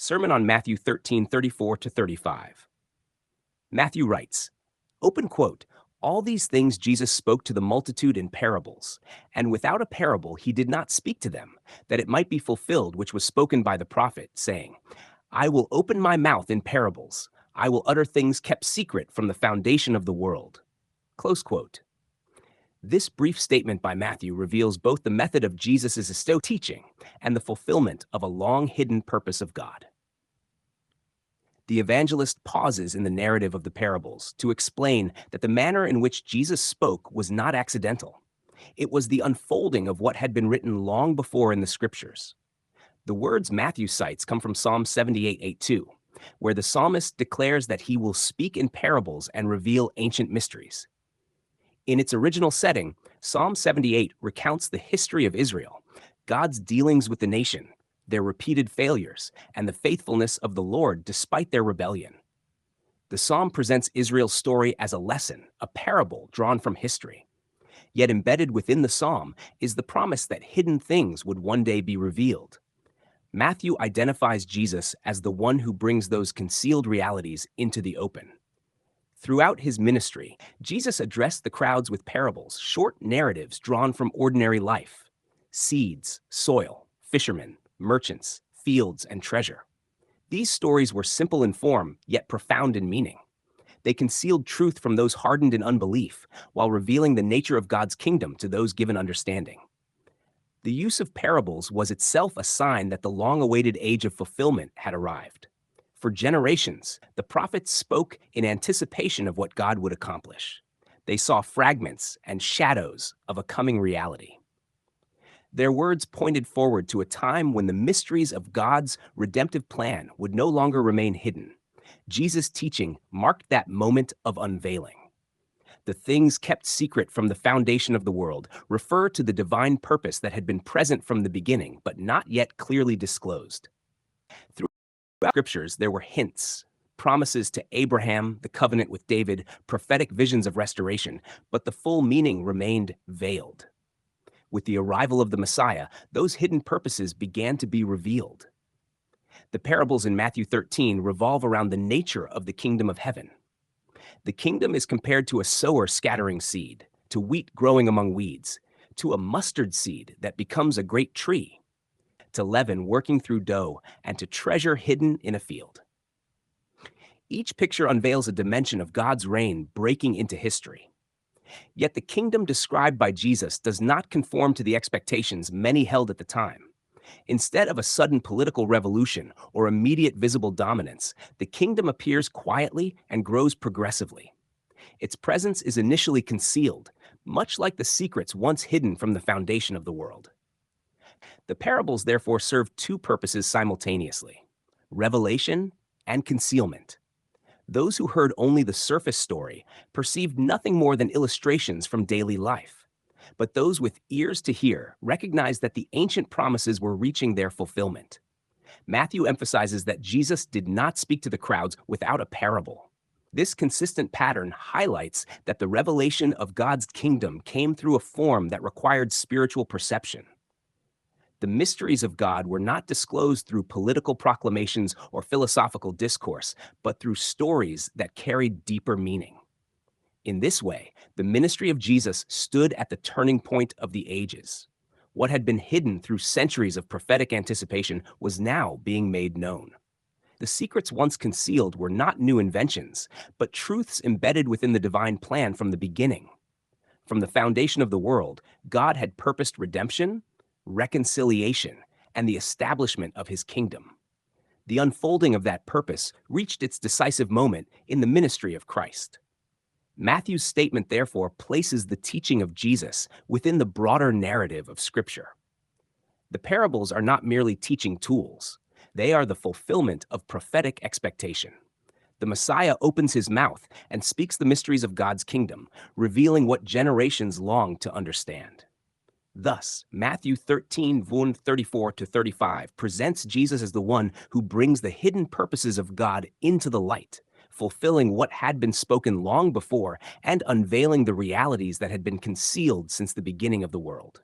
Sermon on Matthew 13:34-35. Matthew writes, open quote, all these things Jesus spoke to the multitude in parables, and without a parable he did not speak to them, that it might be fulfilled which was spoken by the prophet, saying, I will open my mouth in parables, I will utter things kept secret from the foundation of the world. Close quote. This brief statement by Matthew reveals both the method of Jesus' teaching and the fulfillment of a long-hidden purpose of God. The evangelist pauses in the narrative of the parables to explain that the manner in which Jesus spoke was not accidental. It was the unfolding of what had been written long before in the scriptures. The words Matthew cites come from Psalm 78:8-2, where the psalmist declares that he will speak in parables and reveal ancient mysteries. In its original setting, Psalm 78 recounts the history of Israel, God's dealings with the nation, their repeated failures, and the faithfulness of the Lord despite their rebellion. The psalm presents Israel's story as a lesson, a parable drawn from history. Yet embedded within the psalm is the promise that hidden things would one day be revealed. Matthew identifies Jesus as the one who brings those concealed realities into the open. Throughout his ministry, Jesus addressed the crowds with parables, short narratives drawn from ordinary life: seeds, soil, fishermen, merchants, fields, and treasure. These stories were simple in form, yet profound in meaning. They concealed truth from those hardened in unbelief, while revealing the nature of God's kingdom to those given understanding. The use of parables was itself a sign that the long-awaited age of fulfillment had arrived. For generations, the prophets spoke in anticipation of what God would accomplish. They saw fragments and shadows of a coming reality. Their words pointed forward to a time when the mysteries of God's redemptive plan would no longer remain hidden. Jesus' teaching marked that moment of unveiling. The things kept secret from the foundation of the world refer to the divine purpose that had been present from the beginning, but not yet clearly disclosed. Throughout the scriptures, there were hints, promises to Abraham, the covenant with David, prophetic visions of restoration, but the full meaning remained veiled. With the arrival of the Messiah, those hidden purposes began to be revealed. The parables in Matthew 13 revolve around the nature of the kingdom of heaven. The kingdom is compared to a sower scattering seed, to wheat growing among weeds, to a mustard seed that becomes a great tree, to leaven working through dough, and to treasure hidden in a field. Each picture unveils a dimension of God's reign breaking into history. Yet the kingdom described by Jesus does not conform to the expectations many held at the time. Instead of a sudden political revolution or immediate visible dominance, the kingdom appears quietly and grows progressively. Its presence is initially concealed, much like the secrets once hidden from the foundation of the world. The parables therefore serve two purposes simultaneously: revelation and concealment. Those who heard only the surface story perceived nothing more than illustrations from daily life. But those with ears to hear recognized that the ancient promises were reaching their fulfillment. Matthew emphasizes that Jesus did not speak to the crowds without a parable. This consistent pattern highlights that the revelation of God's kingdom came through a form that required spiritual perception. The mysteries of God were not disclosed through political proclamations or philosophical discourse, but through stories that carried deeper meaning. In this way, the ministry of Jesus stood at the turning point of the ages. What had been hidden through centuries of prophetic anticipation was now being made known. The secrets once concealed were not new inventions, but truths embedded within the divine plan from the beginning. From the foundation of the world, God had purposed redemption, reconciliation, and the establishment of his kingdom. The unfolding of that purpose reached its decisive moment in the ministry of Christ. Matthew's statement, therefore, places the teaching of Jesus within the broader narrative of Scripture. The parables are not merely teaching tools. They are the fulfillment of prophetic expectation. The Messiah opens his mouth and speaks the mysteries of God's kingdom, revealing what generations long to understand. Thus, Matthew 13:34-35 presents Jesus as the one who brings the hidden purposes of God into the light, fulfilling what had been spoken long before and unveiling the realities that had been concealed since the beginning of the world.